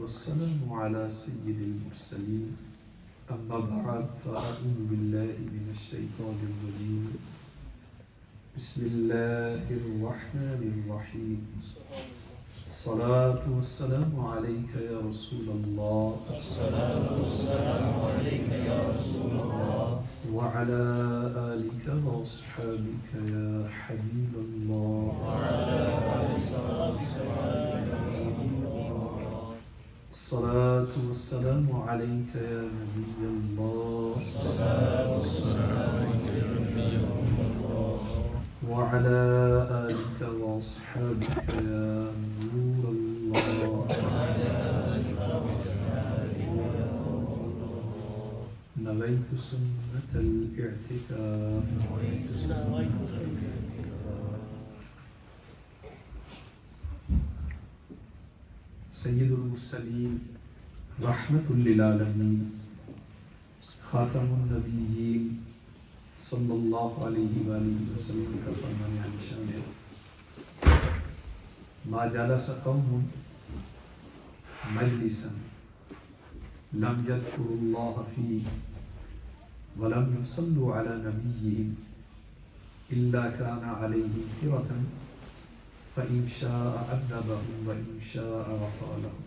والسلام على سيد المرسلين أما بعد فأعوذ بالله من الشيطان الرجيم بسم الله الرحمن الرحيم الصلاة والسلام عليك يا رسول الله وعلى آلك وأصحابك يا حبيب الله الصلاة والسلام عليك يا نبي الله وعلى آلك وأصحابك يا نور الله نويت سنة الاعتكاف سید المرسلین رحمت للعالمین خاتم النبیین صلی اللہ علیہ وآلہ وسلم کا فرمان نشان ہے ما جلس قوم مجلسا لم يذكروا الله فيه ولم يصلوا على نبيهم إلا كان عليهم قرة فإن شاء عذبهم وإن شاء غفر لهم.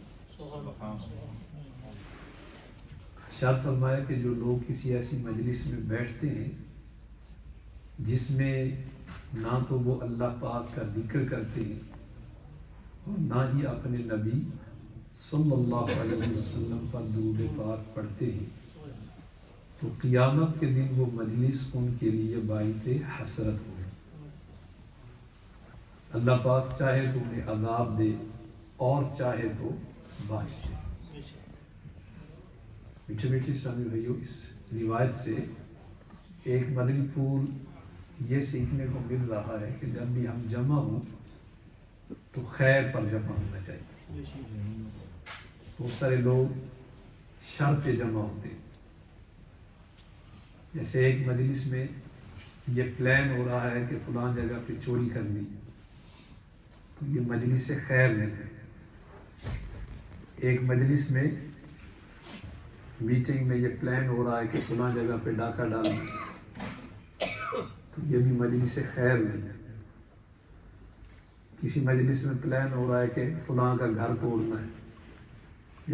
ارشاد فرمایا کہ جو لوگ کسی ایسی مجلس میں بیٹھتے ہیں جس میں نہ تو وہ اللہ پاک کا ذکر کرتے ہیں اور نہ ہی اپنے نبی صلی اللہ علیہ وسلم پر درود پاک پڑھتے ہیں تو قیامت کے دن وہ مجلس ان کے لیے باعث حسرت ہوگی. اللہ پاک چاہے تو انہیں عذاب دے اور چاہے تو بخش دے. میٹھے میٹھے اسلامی بھائیو، اس روایت سے ایک مدنی پھول یہ سیکھنے کو مل رہا ہے کہ جب بھی ہم جمع ہوں تو خیر پر جمع ہونا چاہیے. بہت سارے لوگ شر پہ جمع ہوتے ہیں. جیسے ایک مجلس میں یہ پلان ہو رہا ہے کہ فلاں جگہ پہ چوری کرنی تو یہ مجلس سے خیر نہیں ہے. ایک مجلس میں میٹنگ میں یہ پلان ہو رہا ہے کہ فلاں جگہ پہ ڈاکہ ڈالنا تو یہ بھی مجلس سے خیر نہیں ہے. کسی مجلس میں پلان ہو رہا ہے کہ فلاں کا گھر توڑنا ہے،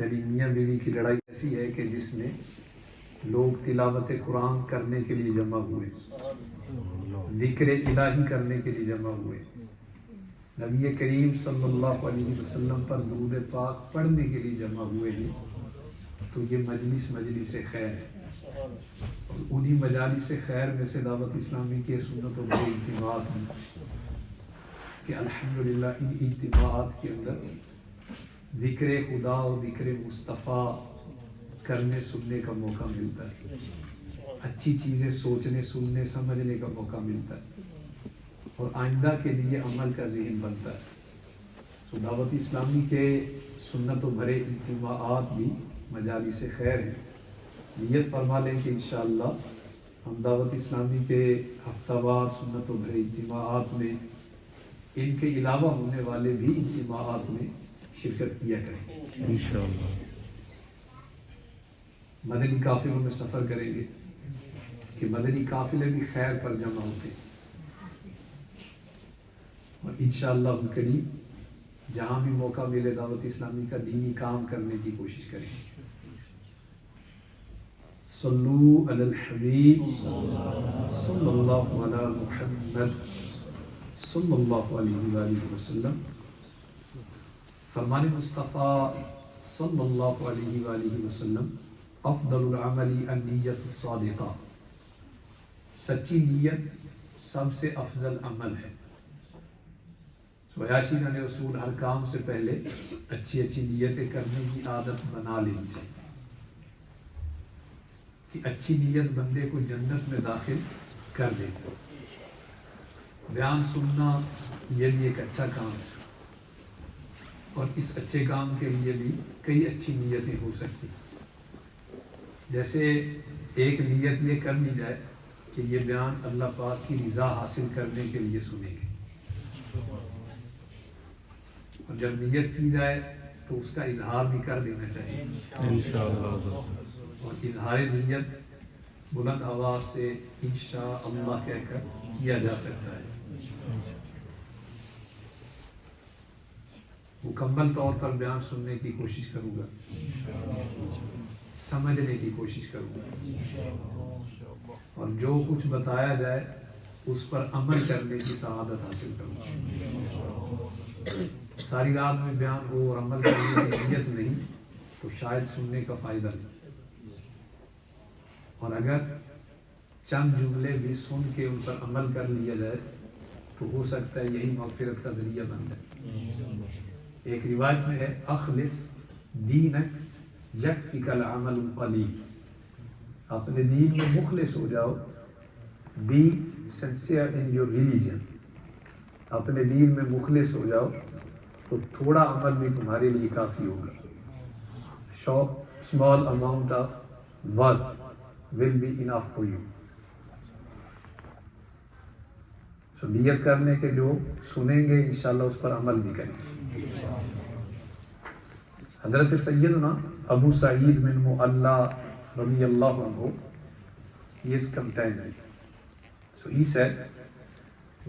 یعنی میاں بیوی کی لڑائی ایسی ہے کہ جس میں لوگ تلاوت قرآن کرنے کے لیے جمع ہوئے، ذکر الہی کرنے کے لیے جمع ہوئے، نبی کریم صلی اللہ علیہ وسلم پر درود پاک پڑھنے کے لیے جمع ہوئے ہیں تو یہ مجلس خیر ہے. اور انہی مجالس خیر میں سے دعوت اسلامی کے سنت و اجتماعات ہیں کہ الحمدللہ ان اجتماعات کے اندر ذکر خدا اور ذکر مصطفیٰ کرنے سننے کا موقع ملتا ہے، اچھی چیزیں سوچنے سننے سمجھنے کا موقع ملتا ہے اور آئندہ کے لیے عمل کا ذہن بنتا ہے. تو دعوت اسلامی کے سنت و بھرے اجتماعات بھی مجالس خیر ہیں. نیت فرما لیں کہ انشاءاللہ ہم دعوت اسلامی کے ہفتہ وار سنت و بھرے اجتماعات میں ان کے علاوہ ہونے والے بھی اجتماعات میں شرکت کیا کریں انشاءاللہ. مدنی قافلوں میں سفر کریں گے کہ مدنی قافلے بھی خیر پر جمع ہوتے ہیں اور انشاءاللہ الکریم جہاں بھی موقع ملے دعوت اسلامی کا دینی کام کرنے کی کوشش کریں. صلو علی الحبیب صلی اللہ علی محمد صلی اللہ علیہ وآلہ وسلم. فرمان مصطفیٰ صلی اللہ علیہ وآلہ وسلم افضل العمل النیت الصادقہ، سچی نیت سب سے افضل عمل ہے. عیاشین رسول ہر کام سے پہلے اچھی نیتیں کرنے کی عادت بنا لینی چاہیے کہ اچھی نیت بندے کو جنت میں داخل کر دے گا. بیان سننا یہ بھی ایک اچھا کام ہے اور اس اچھے کام کے لیے بھی کئی اچھی نیتیں ہو سکتی ہیں. جیسے ایک نیت یہ کر لی جائے کہ یہ بیان اللہ پاک کی رضا حاصل کرنے کے لیے سنیں گے، اور جب نیت کی جائے تو اس کا اظہار بھی کر دینا چاہیے انشاءاللہ، اور اظہار نیت بلند آواز سے انشاءاللہ کہہ کر کیا جا سکتا ہے۔ مکمل طور پر بیان سننے کی کوشش کروں گا، سمجھنے کی کوشش کروں گا، اور جو کچھ بتایا جائے اس پر عمل کرنے کی سعادت حاصل کروں گا۔ ساری رات میں بیان ہو اور عمل کرنے کی نیت نہیں تو شاید سننے کا فائدہ نہیں، اور اگر چند جملے بھی سن کے ان پر عمل کر لیا جائے تو ہو سکتا ہے یہی مغفرت کا ذریعہ بن جائے۔ ایک روایت میں ہے اخلص دینک یکفک العمل القلیل، اپنے دین میں مخلص ہو جاؤ، be sincere in your religion, اپنے دین میں مخلص ہو جاؤ تو تھوڑا عمل بھی تمہارے لیے کافی ہوگا۔ small amount of work will be enough for you۔ so نیت کرنے کے جو سنیں گے انشاءاللہ اس پر عمل بھی کریں گے۔ حضرت سیدنا ابو سعید بن معلا رضی اللہ عنہ he is contained. So he said,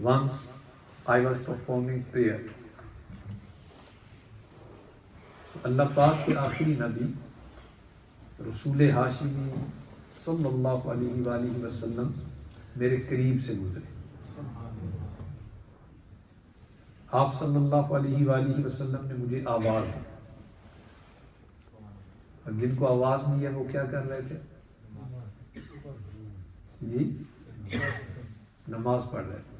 once I was performing prayer، اللہ پاک کے آخری نبی رسول ہاشمی صلی اللہ علیہ وآلہ وسلم میرے قریب سے گزرے۔ آپ صلی اللہ علیہ وآلہ وسلم نے مجھے آواز دی، اور جن کو آواز نہیں ہے وہ کیا کر رہے تھے جی؟ نماز پڑھ رہے تھے۔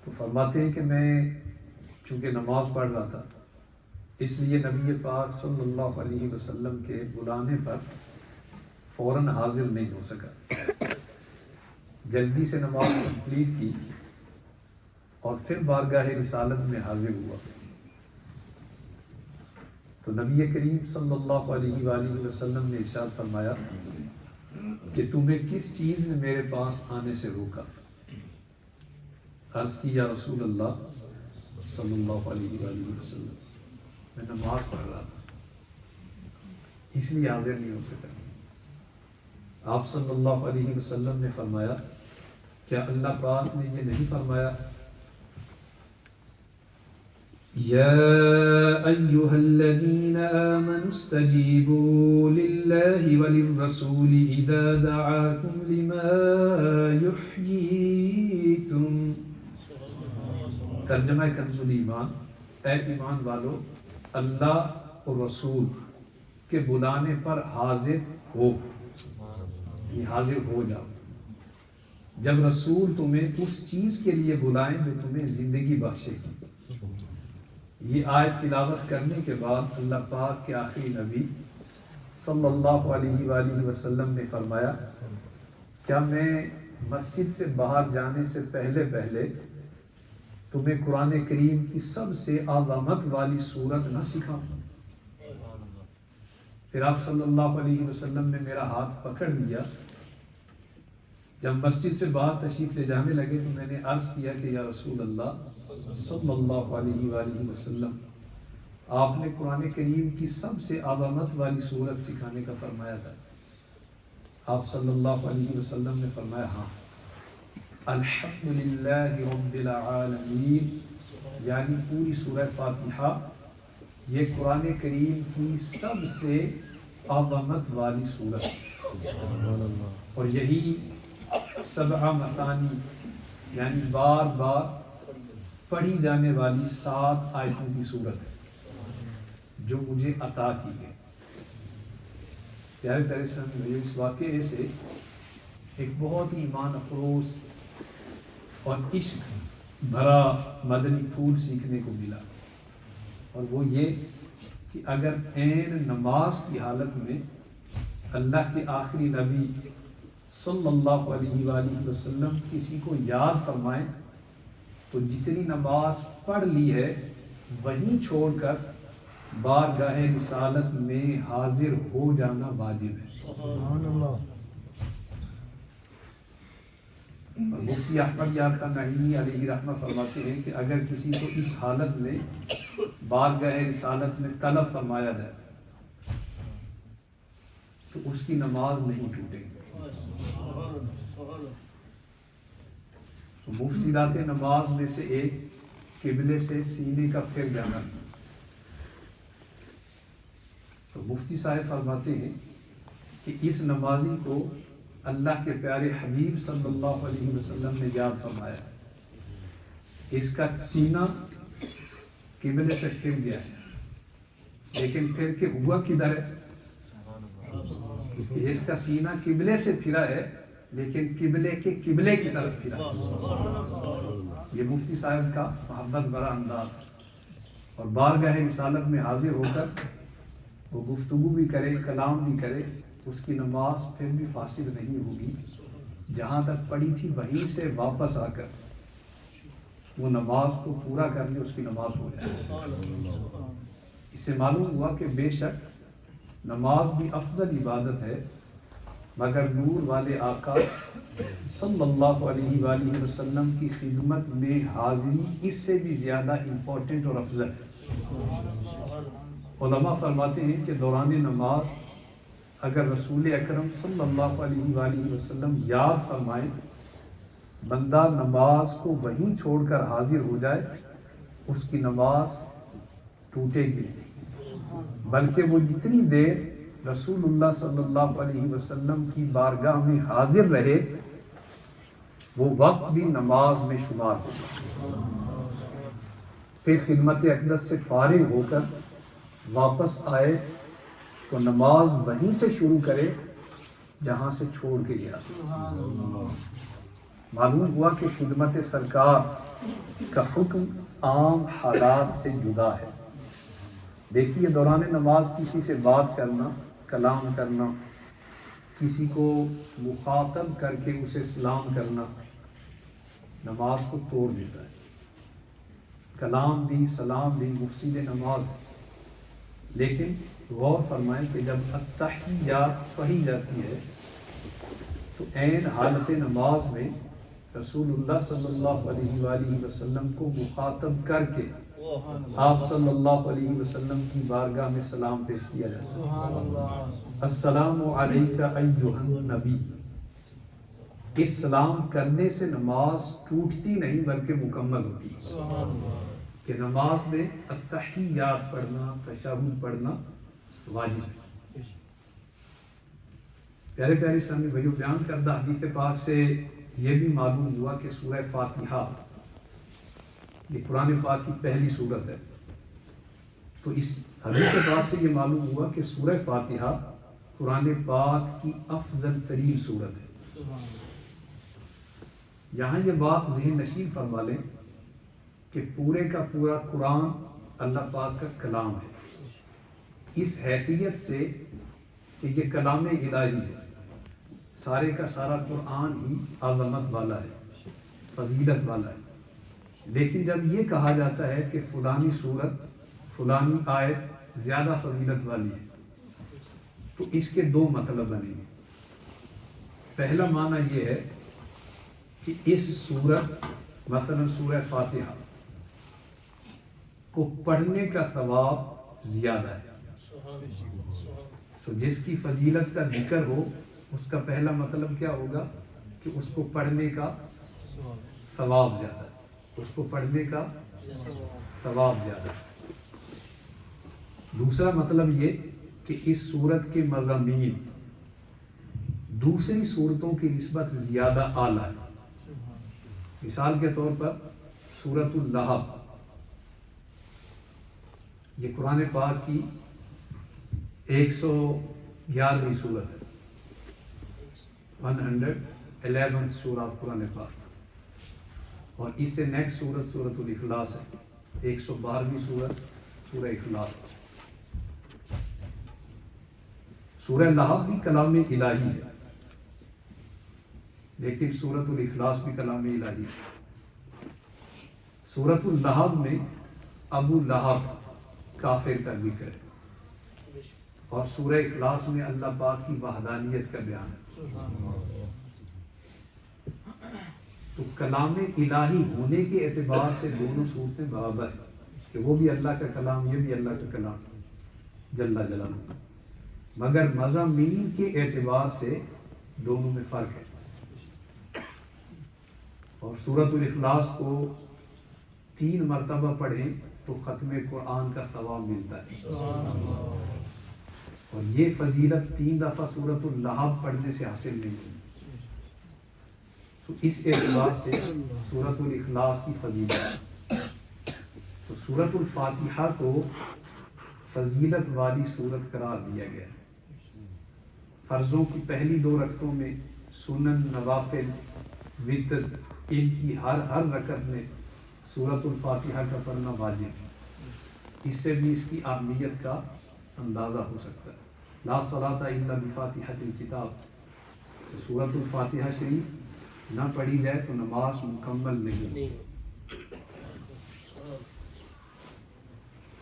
تو فرماتے ہیں کہ میں چونکہ نماز پڑھ رہا تھا اس لیے نبی پاک صلی اللہ علیہ وسلم کے بلانے پر فوراً حاضر نہیں ہو سکا، جلدی سے نماز کمپلیٹ کی اور پھر بارگاہ رسالت میں حاضر ہوا۔ تو نبی کریم صلی اللہ علیہ وآلہ وسلم نے ارشاد فرمایا کہ تمہیں کس چیز نے میرے پاس آنے سے روکا؟ عرض کی یا رسول اللہ صلی اللہ علیہ وآلہ وسلم میں نماز پڑھ رہا تھا اس لیے حاضر نہیں ہو سکا۔ آپ صلی اللہ علیہ وسلم نے فرمایا کیا اللہ پاک نے یہ نہیں فرمایا یا ایھا الذین آمنوا استجیبوا للہ وللرسول اذا دعاکم لما یحییکم۔ ترجمہ کنز الایمان، اے ایمان والو اللہ اور رسول کے بلانے پر حاضر ہو، یہ حاضر ہو جاؤ۔ جب رسول تمہیں اس چیز کے لیے بلائیں جو تمہیں زندگی بخشے گی۔ یہ آیت تلاوت کرنے کے بعد اللہ پاک کے آخری نبی صلی اللہ علیہ وآلہ وسلم نے فرمایا کیا میں مسجد سے باہر جانے سے پہلے تمہیں قرآن کریم کی سب سے عظمت والی سورت نہ سکھاؤں؟ پھر آپ صلی اللہ علیہ وسلم نے میرا ہاتھ پکڑ لیا۔ جب مسجد سے باہر تشریف لے جانے لگے تو میں نے عرض کیا کہ یا رسول اللہ صلی اللہ علیہ وآلہ وسلم آپ نے قرآن کریم کی سب سے عظمت والی سورت سکھانے کا فرمایا تھا۔ آپ صلی اللہ علیہ وسلم نے فرمایا ہاں، الحمدللہ رب العالمین، یعنی پوری سورہ فاتحہ یہ قرآن کریم کی سب سے عظمت والی سورت، اور یہی سبع مثانی یعنی بار بار پڑھی جانے والی 7 آیتوں کی سورت ہے جو مجھے عطا کی گئی۔ پیارے پیارے سامعین، اس واقعے سے ایک بہت ہی ایمان افروز اور عشق بھرا مدنی پھول سیکھنے کو ملا، اور وہ یہ کہ اگر عین نماز کی حالت میں اللہ کے آخری نبی صلی اللہ علیہ وآلہ وسلم کسی کو یاد فرمائیں تو جتنی نماز پڑھ لی ہے وہیں چھوڑ کر بارگاہ رسالت میں حاضر ہو جانا واجب ہے۔ سبحان اللہ۔ اور مفتی احمد یار خان نعیمی علیہ رحمہ فرماتے ہیں کہ اگر کسی کو اس حالت میں بارگاہ رسالت میں طلب فرمایا جائے تو اس کی نماز نہیں ٹوٹے گی۔ تو مفسدات نماز میں سے ایک قبلے سے سینے کا پھر جانا۔ تو مفتی صاحب فرماتے ہیں کہ اس نمازی کو اللہ کے پیارے حبیب صلی اللہ علیہ وسلم نے یاد فرمایا، اس کا سینہ قبلے سے پھر گیا ہے، لیکن پھر کے ہوا کدھر ہے؟ کہ اس کا سینہ قبلے سے پھرا ہے لیکن قبلے کے قبلے کی طرف پھرا ہے۔ یہ مفتی صاحب کا محبت بڑا انداز، اور بارگاہ رسالت میں حاضر ہو کر وہ گفتگو بھی کرے، کلام بھی کرے، اس کی نماز پھر بھی فاسد نہیں ہوگی، جہاں تک پڑھی تھی وہیں سے واپس آ کر وہ نماز کو پورا کر لے، اس کی نماز ہو جائے۔ اس سے معلوم ہوا کہ بے شک نماز بھی افضل عبادت ہے، مگر نور والے آقا صلی اللہ علیہ وآلہ وسلم کی خدمت میں حاضری اس سے بھی زیادہ امپورٹنٹ اور افضل ہے۔ علماء فرماتے ہیں کہ دوران نماز اگر رسول اکرم صلی اللہ علیہ وآلہ وسلم یاد فرمائیں، بندہ نماز کو وہیں چھوڑ کر حاضر ہو جائے، اس کی نماز ٹوٹے گی، بلکہ وہ جتنی دیر رسول اللہ صلی اللہ علیہ وسلم کی بارگاہ میں حاضر رہے وہ وقت بھی نماز میں شمار ہوگا۔ پھر خدمت اقدس سے فارغ ہو کر واپس آئے تو نماز وہیں سے شروع کرے جہاں سے چھوڑ کے گیا۔ معلوم ہوا کہ خدمت سرکار کا حکم عام حالات سے جدا ہے۔ دیکھیے دوران نماز کسی سے بات کرنا، کلام کرنا، کسی کو مخاطب کر کے اسے سلام کرنا نماز کو توڑ دیتا ہے۔ کلام بھی سلام بھی مفسد نماز ہے۔ لیکن غور فرمائیں کہ جب التحیات پڑھی جاتی ہے تو عین حالت نماز میں رسول اللہ صلی اللہ علیہ وآلہ وسلم کو مخاطب کر کے آپ صلی اللہ علیہ وسلم کی بارگاہ میں سلام پیش کیا جاتا ہے۔ السلام علیک ایھا النبی۔ اس سلام کرنے سے نماز ٹوٹتی نہیں بلکہ مکمل ہوتی ہے، کہ نماز میں التحیات پڑھنا، تشہد پڑھنا واجب ہے۔ پیارے پیارے سامنے بھائیو، بیان کردہ حدیث پاک سے یہ بھی معلوم ہوا کہ سورہ فاتحہ یہ قرآن پاک کی پہلی سورت ہے، تو اس حدیث پاک سے یہ معلوم ہوا کہ سورہ فاتحہ قرآن پاک کی افضل ترین سورت ہے۔ یہاں یہ بات ذہن نشین فرما لیں کہ پورے کا پورا قرآن اللہ پاک کا کلام ہے، اس حیثیت سے کہ یہ کلام الہی ہے، سارے کا سارا قرآن ہی عظمت والا ہے، فضیلت والا ہے۔ لیکن جب یہ کہا جاتا ہے کہ فلانی سورت فلانی آیت زیادہ فضیلت والی ہے تو اس کے دو مطلب بنیں گے۔ پہلا معنی یہ ہے کہ اس سورت مثلا سورہ فاتحہ کو پڑھنے کا ثواب زیادہ ہے، سو جس کی فضیلت کا ذکر ہو اس کا پہلا مطلب کیا ہوگا کہ اس کو پڑھنے کا ثواب زیادہ ہے، اس کو پڑھنے کا ثواب زیادہ ہے۔ دوسرا مطلب یہ کہ اس سورت کے مضامین دوسری صورتوں کی نسبت زیادہ اعلیٰ ہے۔ مثال کے طور پر سورۃ اللہب یہ قرآن پاک کی 111ویں سورت ہے، 111 سورہ قرآن پاک، اور اس سے نیکسٹ سورت سورۃ الاخلاص ہے، 112ویں سورت سورہ اخلاص۔ سورہ لہب بھی کلام الہی ہے لیکن سورۃ الاخلاص بھی کلام الہی ہے۔ سورۃ اللہب میں ابو لہب کافر کا ذکر ہے، اور سورہ اخلاص میں اللہ پاک کی وحدانیت کا بیان ہے۔ تو کلام الہی ہونے کے اعتبار سے دونوں صورتیں برابر ہیں کہ وہ بھی اللہ کا کلام، یہ بھی اللہ کا کلام جل جلالہ، مگر مضامین کے اعتبار سے دونوں میں فرق ہے۔ اور سورۃ الاخلاص کو 3 مرتبہ پڑھیں تو ختم قرآن کا ثواب ملتا ہے، اور یہ فضیلت 3 دفعہ سورۃ اللہب پڑھنے سے حاصل نہیں ہوتی۔ تو اس اعتبار سے سورۃ الاخلاص کی فضیلت، تو سورۃ الفاتحہ کو فضیلت والی سورت قرار دیا گیا۔ فرضوں کی پہلی 2 رکعتوں میں، سنن، نوافل، وتر، ان کی ہر رکعت میں سورۃ الفاتحہ کا پڑھنا واجب ہے۔ اس سے بھی اس کی اہمیت کا اندازہ ہو سکتا ہے۔ لا صلاۃ الا بفاتحۃ الکتاب، تو سورۃ الفاتحہ شریف نہ پڑھی جائے تو نماز مکمل نہیں۔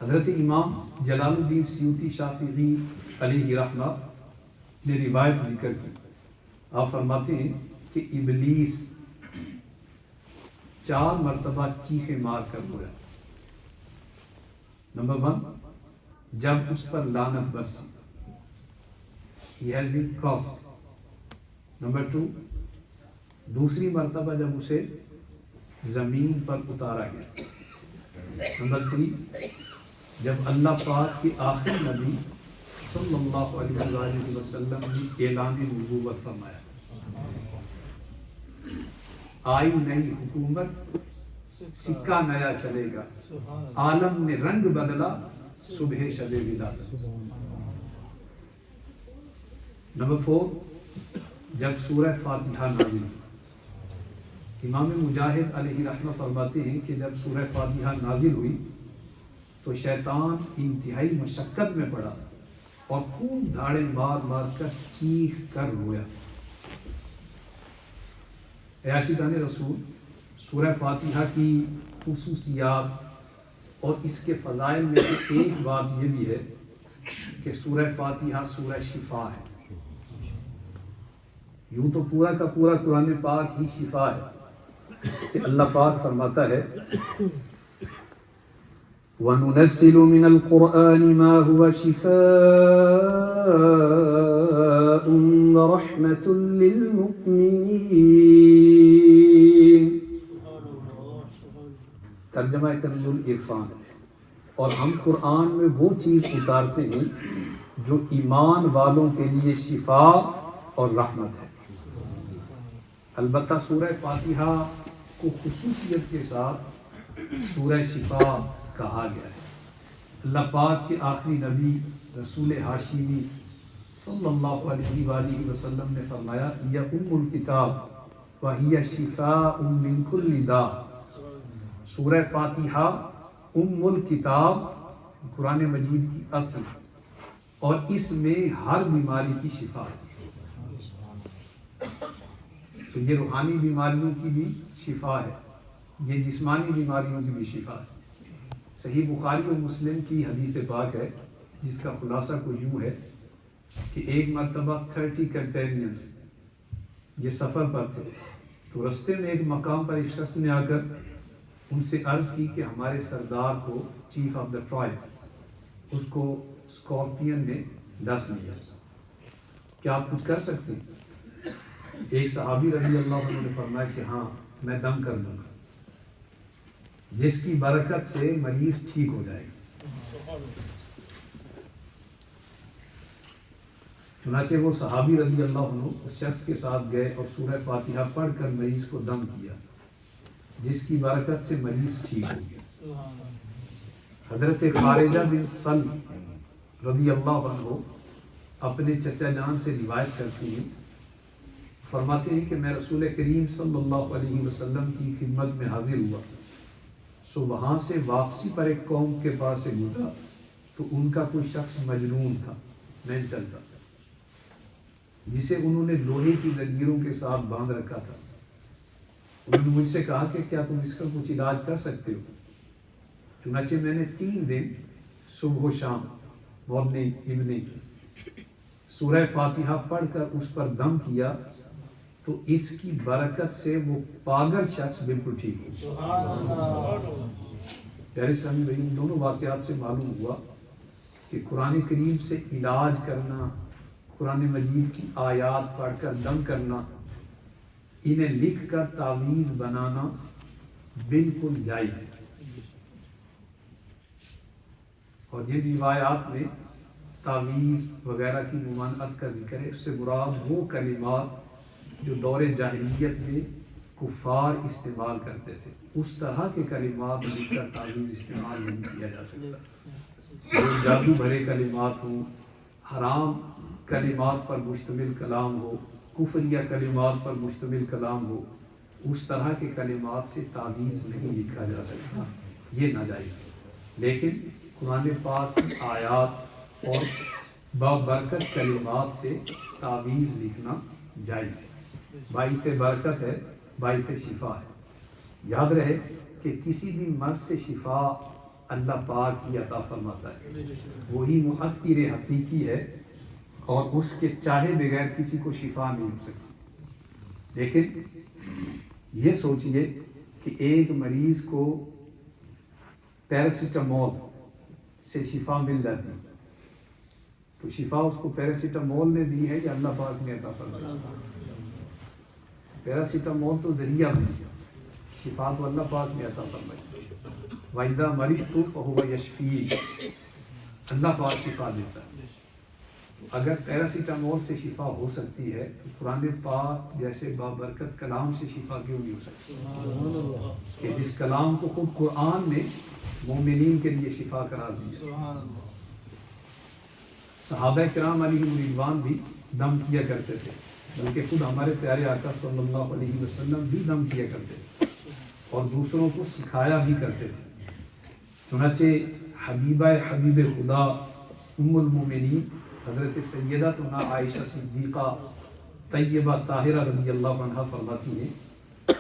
حضرت امام جلال الدین سیوطی شافعی علیہ رحمہ نے روایت ذکر کی، آپ فرماتے ہیں کہ ابلیس 4 مرتبہ چیخیں مار کر رویا۔ نمبر 1، جب اس پر لعنت برسی، he has been cursed۔ Number 2، دوسری مرتبہ جب اسے زمین پر اتارا گیا۔ نمبر 3، جب اللہ پاک کے آخری نبی صلی اللہ علیہ وآلہ وسلم نے اعلان نبوت فرمایا، آئی نئی حکومت، سکہ نیا چلے گا، عالم نے رنگ بدلا، صبح شب ولادت۔ نمبر 4، جب سورہ فاتحہ نازل ہوئی، امام مجاہد علیہ رحمہ فرماتے ہیں کہ جب سورہ فاتحہ نازل ہوئی تو شیطان انتہائی مشقت میں پڑا اور خوب دھاڑے مار کر چیخ کر رویا۔ اے عاشقان رسول، سورہ فاتحہ کی خصوصیات اور اس کے فضائل میں سے ایک بات یہ بھی ہے کہ سورہ فاتحہ سورہ شفا ہے۔ یوں تو پورا کا پورا قرآن پاک ہی شفا ہے، کہ اللہ پاک فرماتا ہے وَنُنَزِّلُ مِنَ الْقُرْآنِ مَا هُوَ شِفَاءٌ وَرَحْمَةٌ لِّلْمُؤْمِنِينَ۔ ترجمہ کنز العرفان، اور ہم قرآن میں وہ چیز اتارتے ہیں جو ایمان والوں کے لیے شفا اور رحمت ہے۔ البتہ سورہ فاتحہ کو خصوصیت کے ساتھ سورہ شفا کہا گیا ہے۔ اللہ پاک کے آخری نبی رسول ہاشمی صلی اللہ علیہ وآلہ وسلم نے فرمایا یہ الکتاب وہی شفاء من کل داء۔ سورہ فاتحہ الکتاب، قرآن مجید کی اصل، اور اس میں ہر بیماری کی شفا ہے۔ تو یہ روحانی بیماریوں کی بھی شفا ہے، یہ جسمانی بیماریوں کی بھی شفا ہے۔ صحیح بخاری و مسلم کی حدیث پاک ہے جس کا خلاصہ کو یوں ہے کہ ایک مرتبہ 30 کمپینینز یہ سفر پر تھے، تو رستے میں ایک مقام پر ایک شخص نے آ کر ان سے عرض کی کہ ہمارے سردار کو، چیف آف دا ٹرائب، اس کو اسکارپین نے ڈس لیا، کیا آپ کچھ کر سکتے ہیں؟ ایک صحابی رضی اللہ عنہ نے فرمایا کہ ہاں، میں دم کر دوں گا، جس کی برکت سے مریض ٹھیک ہو جائے گا۔ چنانچہ وہ صحابی رضی اللہ عنہ اس شخص کے ساتھ گئے اور سورہ فاتحہ پڑھ کر مریض کو دم کیا، جس کی برکت سے مریض ٹھیک ہو گیا۔ حضرت خارجہ بن سلم رضی اللہ عنہ اپنے چچا جان سے روایت کرتے ہیں، فرماتے ہیں کہ میں رسول کریم صلی اللہ علیہ وسلم کی خدمت میں حاضر ہوا، سو وہاں سے واپسی پر ایک قوم کے پاس سے گزرا تو ان کا کوئی شخص مجنون تھا، مینٹل تھا، جسے انہوں نے لوہے کی زنجیروں کے ساتھ باندھ رکھا تھا۔ انہوں نے مجھ سے کہا کہ کیا تم اس کا کچھ علاج کر سکتے ہو؟ چنانچہ میں نے 3 دن صبح و شام، مارننگ ایوننگ، سورہ فاتحہ پڑھ کر اس پر دم کیا تو اس کی برکت سے وہ پاگل شخص بالکل ٹھیک ہو۔ پیارے سامعین بھائی، ان دونوں واقعات سے معلوم ہوا کہ قرآن کریم سے علاج کرنا، قرآن مجید کی آیات پڑھ کر دم کرنا، انہیں لکھ کر تعویذ بنانا بالکل جائز ہے۔ اور جن روایات میں تعویذ وغیرہ کی ممانعت کا ذکر ہے، اس سے مراد وہ کلمات جو دور جاہلیت میں کفار استعمال کرتے تھے، اس طرح کے کلمات لکھ کر تعویذ استعمال نہیں کیا جا سکتا۔ جو جادو بھرے کلمات ہوں، حرام کلمات پر مشتمل کلام ہو، کفریہ کلمات پر مشتمل کلام ہو، اس طرح کے کلمات سے تعویذ نہیں لکھا جا سکتا، یہ ناجائز ہے۔ لیکن قرآن پاک کی آیات اور بابرکت کلمات سے تعویذ لکھنا جائز ہے، باعث برکت ہے، باعث شفا ہے۔ یاد رہے کہ کسی بھی مرض سے شفا اللہ پاک ہی عطا فرماتا ہے، وہی مؤثر حقیقی ہے اور اس کے چاہے بغیر کسی کو شفا نہیں ہو سکتی۔ لیکن یہ سوچئے کہ ایک مریض کو پیراسیٹامول سے شفا مل جاتی، تو شفا اس کو پیراسیٹامول نے دی ہے یا اللہ پاک نے عطا فرمائی؟ پیراسیٹامول تو ذریعہ بنی، شفا تو اللہ پاک نے عطا فرمائی۔ وَإِذَا مَرِضْتُ فَهُوَ يَشْفِينِ، اللہ پاک شفا دیتا ہے۔ اگر پیراسیٹامول سے شفا ہو سکتی ہے تو قرآن پاک جیسے بابرکت کلام سے شفا کیوں نہیں ہو سکتی؟ کہ جس کلام کو خود قرآن نے مومنین کے لیے شفا قرار دیا۔ صحابہ کرام علیہ رضوان بھی دم کیا کرتے تھے، بلکہ خود ہمارے پیارے آقا صلی اللہ علیہ وسلم بھی دم کیا کرتے تھے اور دوسروں کو سکھایا بھی کرتے تھے۔ چنانچہ حبیب خدا ام المومنین حضرت سیدتنا عائشہ صدیقہ طیبہ طاہرہ رضی اللہ عنہا فرماتی ہیں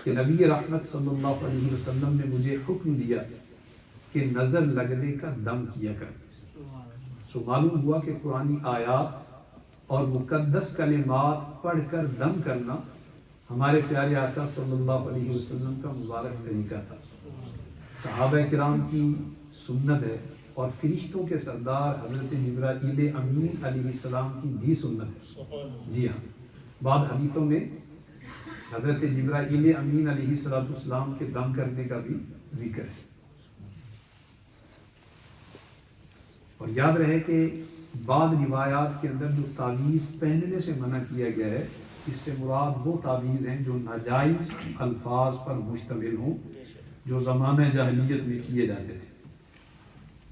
کہ نبی رحمت صلی اللہ علیہ وسلم نے مجھے حکم دیا کہ نظر لگنے کا دم کیا کر۔ سو معلوم ہوا کہ قرآنی آیات اور مقدس کلمات پڑھ کر دم کرنا ہمارے پیارے آقا صلی اللہ علیہ وسلم کا مبارک طریقہ تھا، صحابہ کرام کی سنت ہے، اور فرشتوں کے سردار حضرت جبرائیل امین علیہ السلام کی بھی سنت ہے۔ جی ہاں، بعض حدیثوں میں حضرت جبرائیل امین علیہ السلام کے دم کرنے کا بھی ذکر ہے۔ اور یاد رہے کہ بعض روایات کے اندر جو تعویذ پہننے سے منع کیا گیا ہے، اس سے مراد وہ تعویذ ہیں جو ناجائز الفاظ پر مشتمل ہوں، جو زمانہ جاہلیت میں کیے جاتے تھے۔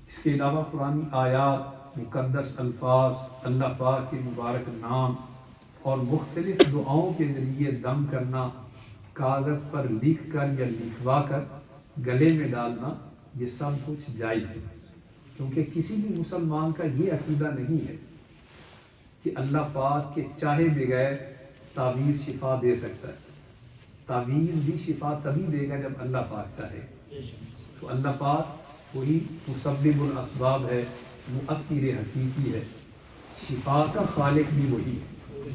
اس کے علاوہ قرآنی آیات، مقدس الفاظ، اللہ پاک کے مبارک نام اور مختلف دعاؤں کے ذریعے دم کرنا، کاغذ پر لکھ کر یا لکھوا کر گلے میں ڈالنا، یہ سب کچھ جائز ہے، کیونکہ کسی بھی مسلمان کا یہ عقیدہ نہیں ہے کہ اللہ پاک کے چاہے بغیر تعویذ شفا دے سکتا ہے۔ تعویذ بھی شفا تبھی دے گا جب اللہ پاک چاہے۔ تو اللہ پاک وہی مسبب الاسباب ہے، مؤثر حقیقی ہے، شفا کا خالق بھی وہی ہے۔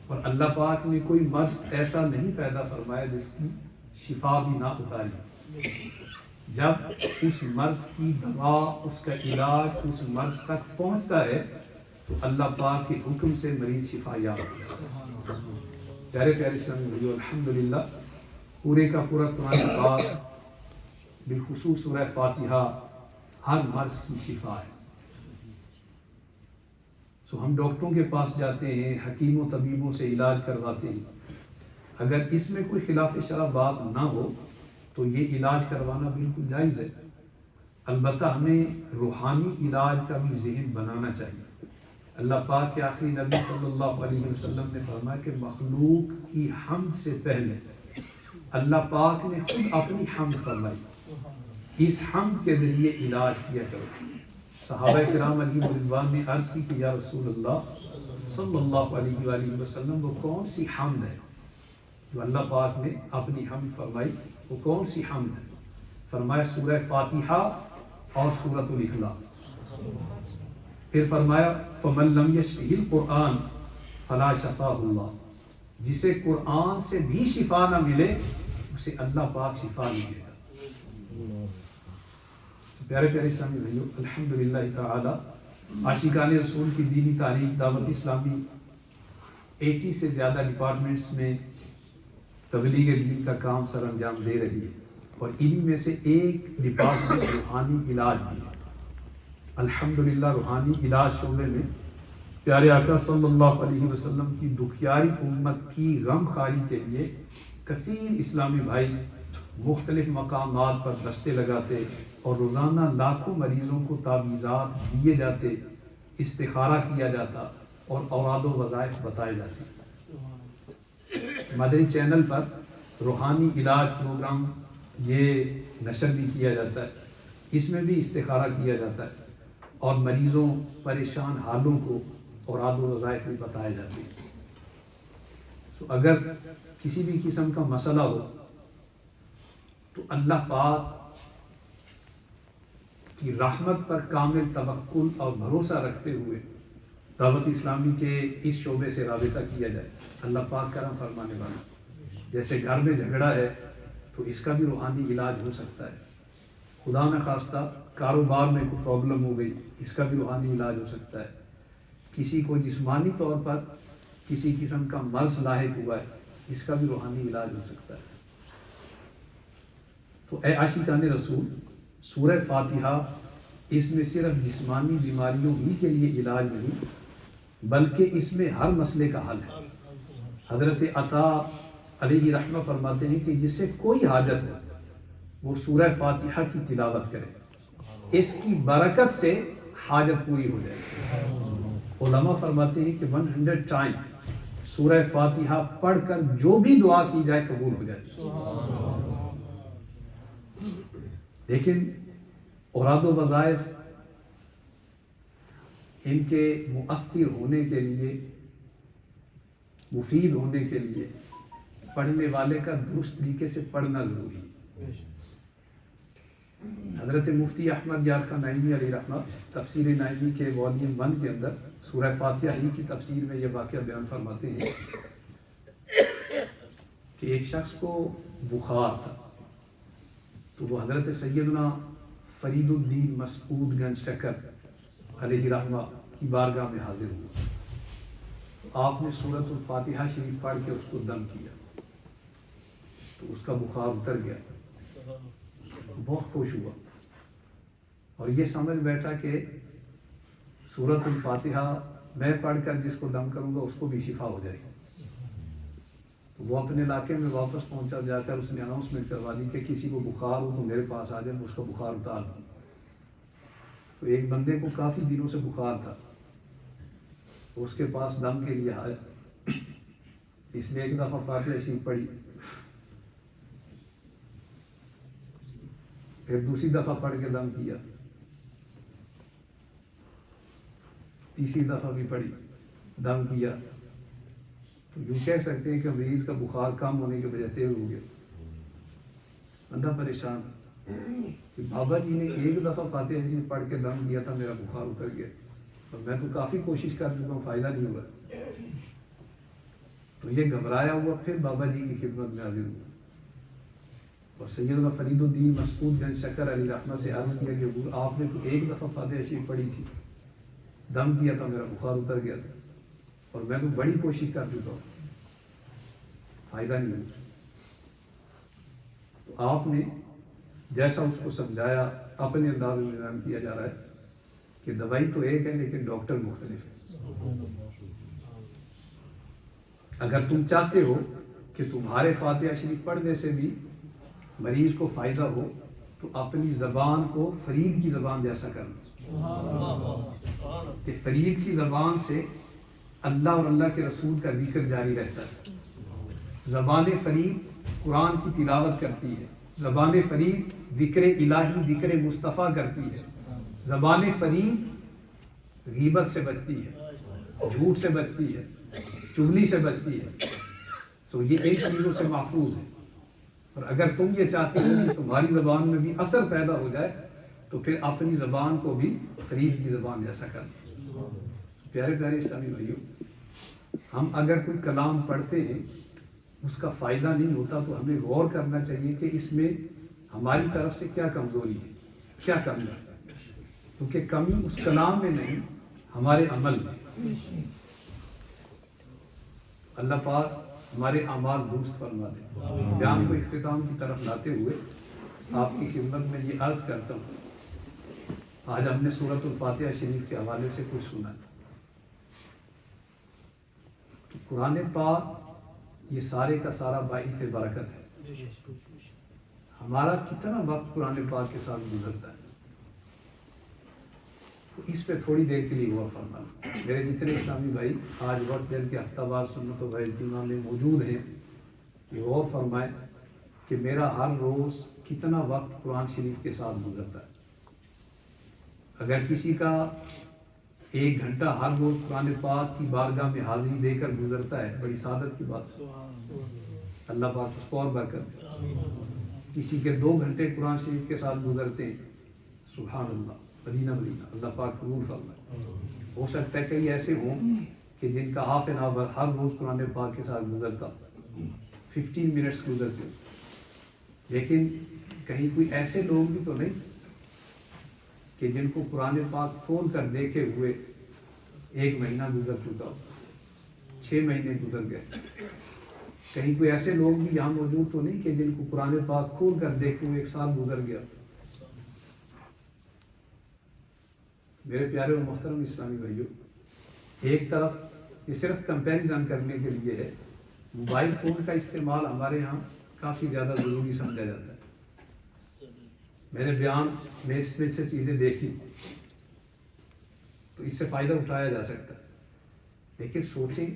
اور اللہ پاک نے کوئی مرض ایسا نہیں پیدا فرمایا جس کی شفا بھی نہ اتاری۔ جب اس مرض کی دوا، اس کا علاج اس مرض تک پہنچتا ہے تو اللہ پاک کے حکم سے مریض شفا یاب ہوتا ہے۔ پیارے پیارے سامعین، الحمدللہ پورے کا پورا قرآن پاک بالخصوص سورہ فاتحہ ہر مرض کی شفا ہے۔ سو ہم ڈاکٹروں کے پاس جاتے ہیں، حکیم و طبیبوں سے علاج کرواتے ہیں، اگر اس میں کوئی خلاف شرع بات نہ ہو تو یہ علاج کروانا بالکل جائز ہے۔ البتہ ہمیں روحانی علاج کا بھی ذہن بنانا چاہیے۔ اللہ پاک کے آخری نبی صلی اللہ علیہ وسلم نے فرمایا کہ مخلوق کی حمد سے پہلے اللہ پاک نے خود اپنی حمد فرمائی، اس حمد کے ذریعے علاج کیا کرو۔ صحابہ کرام علیہ رضوان نے عرض کی کہ یا رسول اللہ صلی اللہ علیہ وآلہ وسلم وہ کون سی حمد ہے جو اللہ پاک نے اپنی حمد فرمائی؟ وہ کون سی حمد ہے؟ فرمایا سورہ فاتحہ اور سورۃ الاخلاص۔ پھر فرمایا فَمَن لَمْ يَشْفِهِ الْقُرْآنَ فَلَا شَفَاهُ اللَّهُ، جسے قرآن سے بھی شفا نہ ملے اسے اللہ پاک شفا نہیں دے گا۔ پیارے پیارے اسلامی بھائیو، الحمدللہ تعالی عاشقان رسول کی دینی تعلیم دعوت اسلامی 80 سے زیادہ ڈپارٹمنٹس میں تبلیغ دین کا کام سر انجام دے رہی ہے، اور انہی میں سے ایک ڈپارٹمنٹ روحانی علاج بھی ہے۔ الحمدللہ روحانی علاج شعبے میں پیارے آقا صلی اللہ علیہ وسلم کی دکھیاری امت کی غم خاری کے لیے کثیر اسلامی بھائی مختلف مقامات پر دستے لگاتے اور روزانہ لاکھوں مریضوں کو تعویذات دیے جاتے، استخارہ کیا جاتا اور اوراد و وظائف بتائے جاتے۔ مدنی چینل پر روحانی علاج پروگرام یہ نشر بھی کیا جاتا ہے، اس میں بھی استخارہ کیا جاتا ہے اور مریضوں پریشان حالوں کو اوراد و وظائف بھی بتائے جاتے ہیں۔ تو اگر کسی بھی قسم کا مسئلہ ہو تو اللہ پاک کی رحمت پر کامل توکل اور بھروسہ رکھتے ہوئے دعوت اسلامی کے اس شعبے سے رابطہ کیا جائے۔ اللہ پاک کرم فرمانے والا، جیسے گھر میں جھگڑا ہے تو اس کا بھی روحانی علاج ہو سکتا ہے، خدا نہ خواستہ کاروبار میں کوئی پرابلم ہو گئی، اس کا بھی روحانی علاج ہو سکتا ہے، کسی کو جسمانی طور پر کسی قسم کا مرض لاحق ہوا ہے، اس کا بھی روحانی علاج ہو سکتا ہے۔ تو اے عاشقان رسول، سورہ فاتحہ اس میں صرف جسمانی بیماریوں ہی کے لیے علاج نہیں بلکہ اس میں ہر مسئلے کا حل ہے۔ حضرت عطا علیہ رحمہ فرماتے ہیں کہ جسے کوئی حاجت ہو وہ سورہ فاتحہ کی تلاوت کرے، اس کی برکت سے حاجت پوری ہو جائے۔ علماء فرماتے ہیں کہ 100 ٹائم سورہ فاتحہ پڑھ کر جو بھی دعا کی جائے قبول ہو جائے۔ لیکن اوراد و وظائف ان کے مؤثر ہونے کے لیے، مفید ہونے کے لیے پڑھنے والے کا درست طریقے سے پڑھنا ضروری ہے۔ حضرت مفتی احمد یار خان نعیمی علیہ رحمت تفسیر نعیمی کے والیوم 1 کے اندر سورہ فاتحہ ہی کی تفسیر میں یہ واقعہ بیان فرماتے ہیں کہ ایک شخص کو بخار تھا، تو وہ حضرت سیدنا فرید الدین مسعود گنج شکر علیہ رحمہ کی بارگاہ میں حاضر ہوا۔ تو آپ نے سورۃ الفاتحہ شریف پڑھ کے اس کو دم کیا تو اس کا بخار اتر گیا، بہت خوش ہوا اور یہ سمجھ بیٹھا کہ سورۃ الفاتحہ میں پڑھ کر جس کو دم کروں گا اس کو بھی شفا ہو جائے گی۔ تو وہ اپنے علاقے میں واپس پہنچا، جا کر اس نے اناؤنسمنٹ کروا دی کہ کسی کو بخار ہو تو میرے پاس آ جائے، میں اس کا بخار اتار دوں۔ تو ایک بندے کو کافی دنوں سے بخار تھا، اس کے پاس دم کے لیے آیا، اس نے ایک دفعہ فاتحہ شریف پڑھی، پھر دوسری دفعہ پڑھ کے دم کیا، تیسری دفعہ بھی پڑھی، دم کیا۔ تو یوں کہہ سکتے ہیں کہ مریض کا بخار کم ہونے کے بجائے تیز ہو گیا۔ بندہ پریشان کہ بابا جی نے ایک دفعہ فاتحہ شریف پڑھ کے دم کیا تھا، میرا بخار اتر گیا اور میں تو کافی کوشش کر چکا ہوں، فائدہ نہیں ہوا۔ تو یہ گھبرایا ہوا پھر بابا جی کی خدمت میں حاضر ہوا اور سیدنا فرید الدین مسعود گنج شکر علیہ رحمہ سے عرض کیا کہ حضور آپ نے تو ایک دفعہ فاتحہ شریف پڑھی تھی، دم کیا تھا، میرا بخار اتر گیا تھا اور میں تو بڑی کوشش کر چکا ہوں، فائدہ نہیں ہوا۔ تو آپ نے جیسا اس کو سمجھایا اپنے انداز میں بیان کیا جا رہا ہے کہ دوائی تو ایک ہے لیکن ڈاکٹر مختلف ہے۔ اگر تم چاہتے ہو کہ تمہارے فاتحہ شریف پڑھنے سے بھی مریض کو فائدہ ہو تو اپنی زبان کو فرید کی زبان جیسا کرنا، کہ فرید کی زبان سے اللہ اور اللہ کے رسول کا ذکر جاری رہتا ہے۔ زبان فرید قرآن کی تلاوت کرتی ہے، زبان فرید ذکر الہی ذکر مصطفیٰ کرتی ہے، زبان فرید غیبت سے بچتی ہے، جھوٹ سے بچتی ہے، چغلی سے بچتی ہے۔ تو یہ ایک چیزوں سے محفوظ ہے، اور اگر تم یہ چاہتے ہو کہ تمہاری زبان میں بھی اثر پیدا ہو جائے تو پھر اپنی زبان کو بھی قریب کی زبان جیسا کر دیں۔ پیارے پیارے اسلامی بھائیوں، ہم اگر کوئی کلام پڑھتے ہیں اس کا فائدہ نہیں ہوتا تو ہمیں غور کرنا چاہیے کہ اس میں ہماری طرف سے کیا کمزوری ہے، کیا کمی ہے، کیونکہ کمی اس کلام میں نہیں، ہمارے عمل میں۔ اللہ پاک ہمارے اعمال درست فرما دے۔ بیان کو اختتام کی طرف لاتے ہوئے آپ کی خدمت میں یہ عرض کرتا ہوں، آج ہم نے سورۃ الفاتحہ شریف کے حوالے سے کچھ سنا۔ قرآن پاک یہ سارے کا سارا باعث برکت ہے۔ ہمارا کتنا وقت قرآن پاک کے ساتھ گزرتا ہے، تو اس پہ تھوڑی دیر کے لیے غور فرمانا۔ میرے جتنے اسلامی بھائی آج وقت دیر کے ہفتہ وار سنت و اجتماع میں موجود ہیں، یہ غور فرمائیں کہ میرا ہر روز کتنا وقت قرآن شریف کے ساتھ گزرتا ہے۔ اگر کسی کا 1 گھنٹہ ہر روز قرآن پاک کی بارگاہ میں حاضری دے کر گزرتا ہے، بڑی سعادت کی بات، اللہ پاک اس کو اور برکت دے۔ کسی کے 2 گھنٹے قرآن شریف کے ساتھ گزرتے ہیں، سبحان اللہ، مدینہ مدینہ، اللہ پاک قبول فرمائے۔ ہو سکتا ہے کئی ایسے ہوں کہ جن کا ہاف این آور ہر روز قرآن پاک کے ساتھ گزرتا، 15 منٹس گزرتے، لیکن کہیں کوئی ایسے لوگ بھی تو نہیں کہ جن کو قرآن پاک کھول کر دیکھے ہوئے 1 مہینہ گزر چکا ہو، 6 مہینے گزر گئے۔ کہیں کوئی ایسے لوگ بھی یہاں موجود تو نہیں کہ جن کو قرآن پاک کھول کر دیکھے ہوئے 1 سال گزر گیا۔ میرے پیارے اور محترم اسلامی بھائیوں، ایک طرف یہ صرف کمپیریزن کرنے کے لیے ہے، موبائل فون کا استعمال ہمارے ہاں کافی زیادہ ضروری سمجھا جاتا ہے۔ میں نے بیان میں اس میں سے چیزیں دیکھی تو اس سے فائدہ اٹھایا جا سکتا ہے، لیکن سوچیں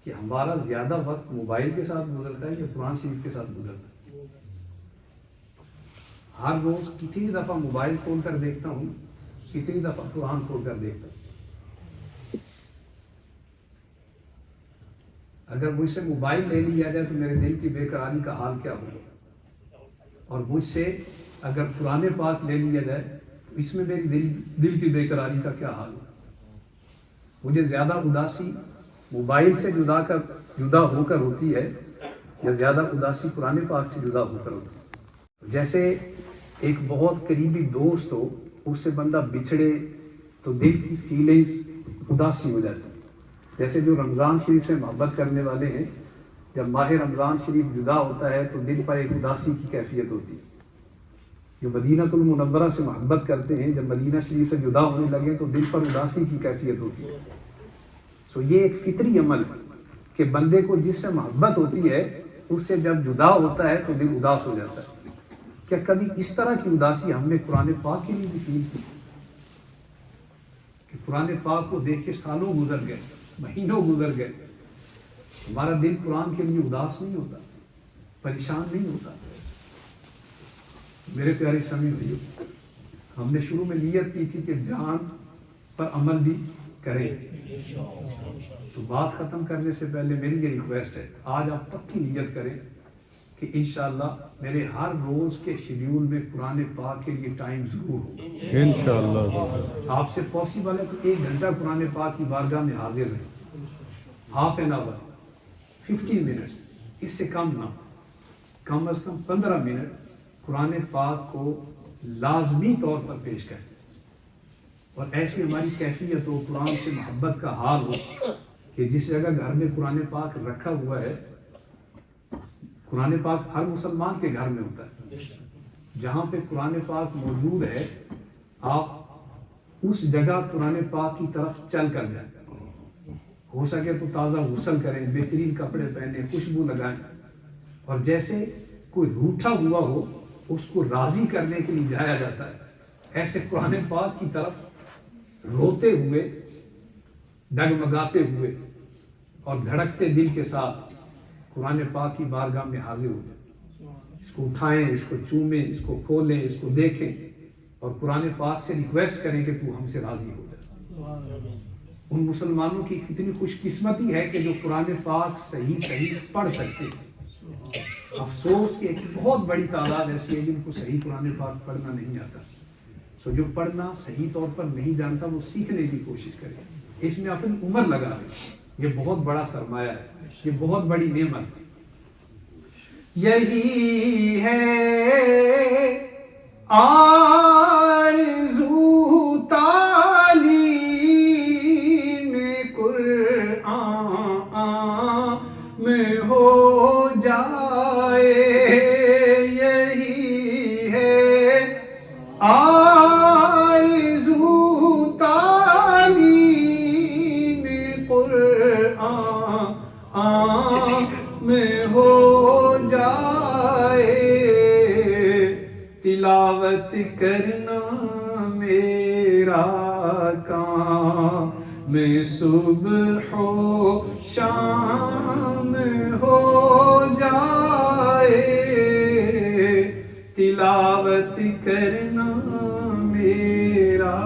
کہ ہمارا زیادہ وقت موبائل کے ساتھ گزرتا ہے یا قرآن شریف کے ساتھ گزرتا ہے؟ ہر روز کتنی دفعہ موبائل کھول کر دیکھتا ہوں، کتنی دفعہ قرآن کھول کر دیکھتا ہوں۔ اگر مجھ سے موبائل لے لیا جائے تو میرے دل کی بے قراری کا حال کیا ہوگا، اور مجھ سے اگر قرآن پاک لے لیا جائے تو اس میں میری دل کی بے قراری کا کیا حال ہوگا۔ مجھے زیادہ اداسی موبائل سے جدا ہو کر ہوتی ہے یا زیادہ اداسی قرآن پاک سے جدا ہو کر ہوتی ہے؟ جیسے ایک بہت قریبی دوست ہو، اس سے بندہ بچھڑے تو دل کی فیلنگز اداسی ہو جاتی ہے۔ جیسے جو رمضان شریف سے محبت کرنے والے ہیں، جب ماہ رمضان شریف جدا ہوتا ہے تو دل پر ایک اداسی کی کیفیت ہوتی ہے۔ جو مدینۃ المنورہ سے محبت کرتے ہیں، جب مدینہ شریف سے جدا ہونے لگے تو دل پر اداسی کی کیفیت ہوتی ہے۔ سو یہ ایک فطری عمل ہے کہ بندے کو جس سے محبت ہوتی ہے اس سے جب جدا ہوتا ہے تو دل اداس ہو جاتا ہے۔ کیا کبھی اس طرح کی اداسی ہم نے قرآن پاک کے لیے بھی فیل کی کہ قرآن پاک کو دیکھ کے سالوں گزر گئے، مہینوں گزر گئے، ہمارا دل قرآن کے لیے اداس نہیں ہوتا، پریشان نہیں ہوتا؟ میرے پیارے سامعین بھائیو، ہم نے شروع میں نیت کی تھی کہ بیان پر عمل بھی کریں، تو بات ختم کرنے سے پہلے میری یہ ریکویسٹ ہے، آج آپ پکی نیت کریں کہ انشاءاللہ میرے ہر روز کے شیڈیول میں قرآن پاک کے لیے ٹائم ضرور ہو۔ انشاءاللہ آپ سے پاسبل ہے تو 1 گھنٹہ قرآن پاک کی بارگاہ میں حاضر رہیں، ہاف این آور، 15 منٹس، اس سے کم نہ، کم از کم 15 منٹ قرآن پاک کو لازمی طور پر پیش کریں، اور ایسی ہماری کیفیت ہو، قرآن سے محبت کا حال ہو کہ جس جگہ گھر میں قرآن پاک رکھا ہوا ہے، قرآن پاک ہر مسلمان کے گھر میں ہوتا ہے، جہاں پہ قرآن پاک موجود ہے آپ اس جگہ قرآن پاک کی طرف چل کر جائیں، ہو سکے تو تازہ غسل کریں، بہترین کپڑے پہنیں، خوشبو لگائیں، اور جیسے کوئی روٹھا ہوا ہو اس کو راضی کرنے کے لیے جایا جاتا ہے، ایسے قرآن پاک کی طرف روتے ہوئے، ڈگمگاتے ہوئے اور دھڑکتے دل کے ساتھ قرآن پاک کی بارگاہ میں حاضر ہو جائیں، اس کو اٹھائیں، اس کو چومیں، اس کو کھولیں، اس کو دیکھیں، اور قرآن پاک سے ریکویسٹ کریں کہ تو ہم سے راضی ہو جائے۔ ان مسلمانوں کی کتنی خوش قسمتی ہے کہ جو قرآن پاک صحیح پڑھ سکتے ہیں۔ افسوس کہ ایک بہت بڑی تعداد ایسی ہے جن کو صحیح قرآن پاک پڑھنا نہیں آتا۔ جو پڑھنا صحیح طور پر نہیں جانتا وہ سیکھنے کی کوشش کرے، اس میں اپنی عمر لگا دے، یہ بہت بڑا سرمایہ ہے، یہ بہت بڑی نعمت ہے۔ یہی ہے آرزو تعلیم قرآن میں ہو جائے، یہی ہے آرزو تعلیم قرآن میں ہو جائے، تلاوت کرنا میرا کام میں صبح و شام ہو جائے، تلاوت کرنا میرا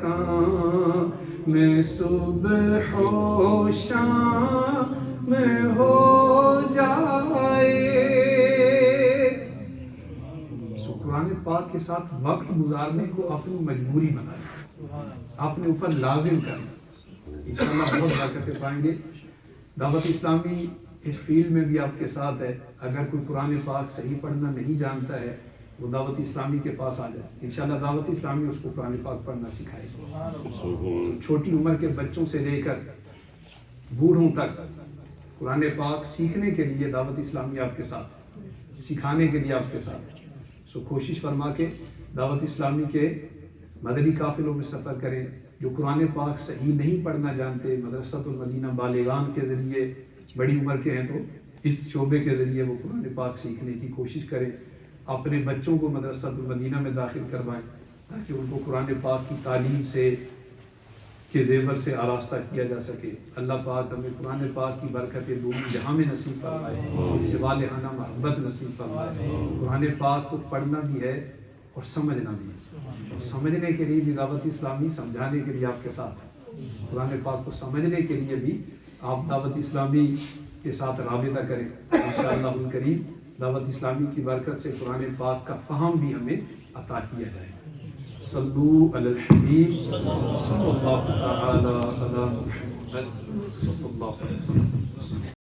کام میں صبح و شام ہو جائے۔ قرآن پاک کے ساتھ وقت گزارنے کو اپنی مجبوری بنائیں، اپنے اوپر لازم کریں، انشاءاللہ بہت برکتیں پائیں گے۔ دعوت اسلامی اس فیلڈ میں بھی آپ کے ساتھ ہے، اگر کوئی قرآن پاک صحیح پڑھنا نہیں جانتا ہے وہ دعوت اسلامی کے پاس آ جائے، انشاءاللہ دعوت اسلامی اس کو قرآن پاک پڑھنا سکھائے گی۔ چھوٹی عمر کے بچوں سے لے کر بوڑھوں تک قرآن پاک سیکھنے کے لیے دعوت اسلامی آپ کے ساتھ، سکھانے کے لیے آپ کے ساتھ۔ کوشش فرما کے دعوت اسلامی کے مدنی قافلوں میں سفر کریں، جو قرآن پاک صحیح نہیں پڑھنا جانتے، مدرسۃ المدینہ بالغان کے ذریعے بڑی عمر کے ہیں تو اس شعبے کے ذریعے وہ قرآن پاک سیکھنے کی کوشش کریں، اپنے بچوں کو مدرسۃ المدینہ میں داخل کروائیں تاکہ ان کو قرآن پاک کی تعلیم سے کے زیور سے آراستہ کیا جا سکے۔ اللہ پاک ہمیں قرآن پاک کی برکتیں دونوں جہاں میں نصیب فرمائے، اس سے والہانہ محبت نصیب فرمائے۔ قرآن پاک کو پڑھنا بھی ہے اور سمجھنا بھی ہے، اور سمجھنے کے لیے بھی دعوت اسلامی سمجھانے کے لیے آپ کے ساتھ ہے، قرآن پاک کو سمجھنے کے لیے بھی آپ دعوت اسلامی کے ساتھ رابطہ کریں، انشاءاللہ الکریم دعوت اسلامی کی برکت سے قرآن پاک کا فہم بھی ہمیں عطا کیا جائے۔ صلو علی الحبیب صلی اللہ تعالی علی محمد صلی اللہ علیہ وسلم۔